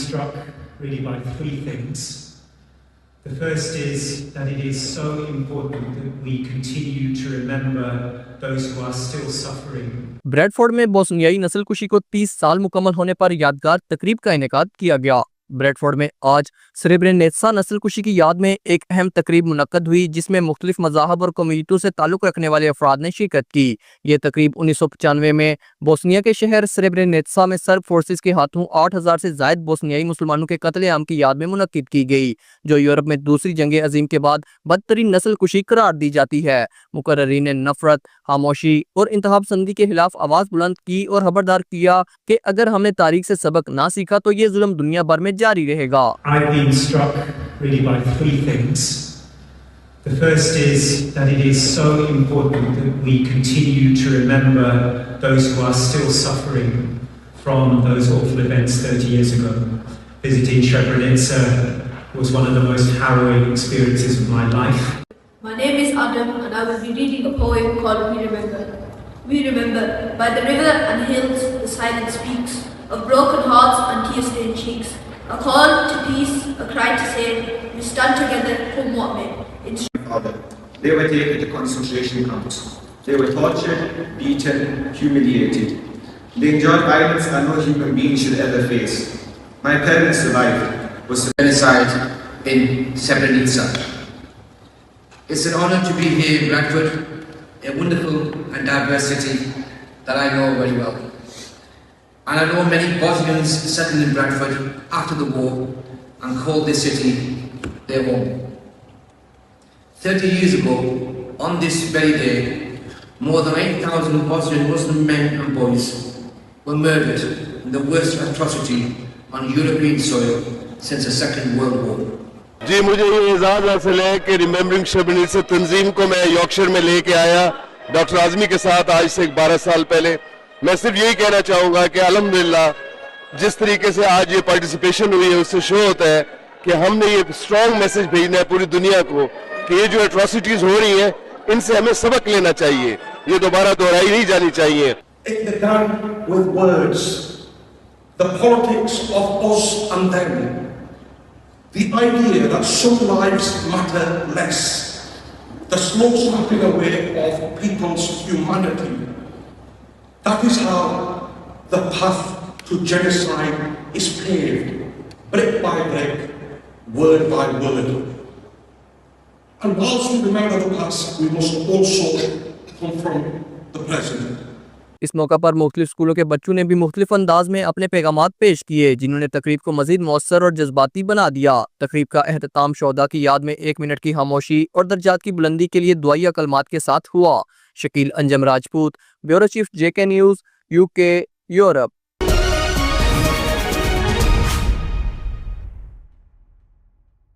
struck really by three things. The first is that it is so important that we continue to remember those who are still suffering. Bradford में बोस्नियाई नस्लकुशी को 30 साल मुकम्मल होने पर यादगार तकरीब का इनेकाद किया गया। ब्रैडफोर्ड में आज स्रेब्रेनित्सा नस्लकुशी की याद में एक अहम तकरीब मुनक्कद हुई, जिसमें मुख्तलिफ मज़ाहब और कम्युनिटियों से ताल्लुक़ रखने वाले अफराद ने शिरकत की। ये तकरीब 1995 में बोस्निया के शहर स्रेब्रेनित्सा में सर्ब फोर्सेस के हाथों 8000 से ज़ायद बोस्नियाई मुसलमानों के कत्ले-आम की याद में मुनक्किद की गई, जो यूरोप में दूसरी जंग अजीम के बाद बदतरीन नस्लकुशी करार दी जाती है। मुकर्ररीन ने नफरत, खामोशी और इंतहापसंदी के खिलाफ आवाज़ बुलंद की और खबरदार किया कि अगर हमने तारीख से सबक ना सीखा तो ये जुल्म दुनिया भर में जारी रहेगा। I've been struck really by three things. The first is that it is so important that we continue to remember those who are still suffering from those awful events 30 years ago. Visiting Srebrenica was one of the most harrowing experiences of my life. My name is Adam and I will be reading a poem called We Remember. We remember, by the river and hills the silence speaks, of broken hearts and tear-stained cheeks. A call to peace, a cry to save, we stand together, come what may. They were taken to concentration camps. They were tortured, beaten, humiliated. They endured violence that no human being should ever face. My parents survived, was genocide in Srebrenica. It's an honor to be here in Bradford, a wonderful and diverse city that I know very well. And I know many Bosnians settled in Bradford after the war and called this city their home. 30 years ago, on this very day, more than 8,000 Bosnian Muslim men and boys were murdered in the worst atrocity on European soil since the Second World War. जी, मुझे ये एजाज़ हासिल है कि remembering Srebrenica तंजीम को मैं Yorkshire में लेके आया डॉक्टर आज़मी के साथ आज से 12 साल पहले। मैं सिर्फ यही कहना चाहूँगा कि अल्हम्दुलिल्लाह जिस तरीके से आज ये पार्टिसिपेशन हुई है उससे शो होता है कि हमने ये स्ट्रॉन्ग मैसेज भेजना है पूरी दुनिया को कि ये जो एट्रोसिटीज हो रही हैं इनसे हमें सबक लेना चाहिए, ये दोबारा दोहराई नहीं जानी चाहिए। It began with words, the politics of us and them, the idea that some lives matter less, the slow snapping away of people's humanity. That is how the path to genocide is paved, brick by brick, word by word. And whilst we remember the past, we must also confront the present. इस मौका पर मुख्तलिफ स्कूलों के बच्चों ने भी मुख्तलिफ अंदाज में अपने पैगामात पेश किए, जिन्होंने तकरीब को मजीद मौसर और जज्बाती बना दिया। तकरीब का एहतमाम शोहदा की याद में 1 मिनट की खामोशी और दर्जात की बुलंदी के लिए दुआया कलमात के साथ हुआ। Shakeel Anjum Rajput, bureau chief JK news, UK, Europe.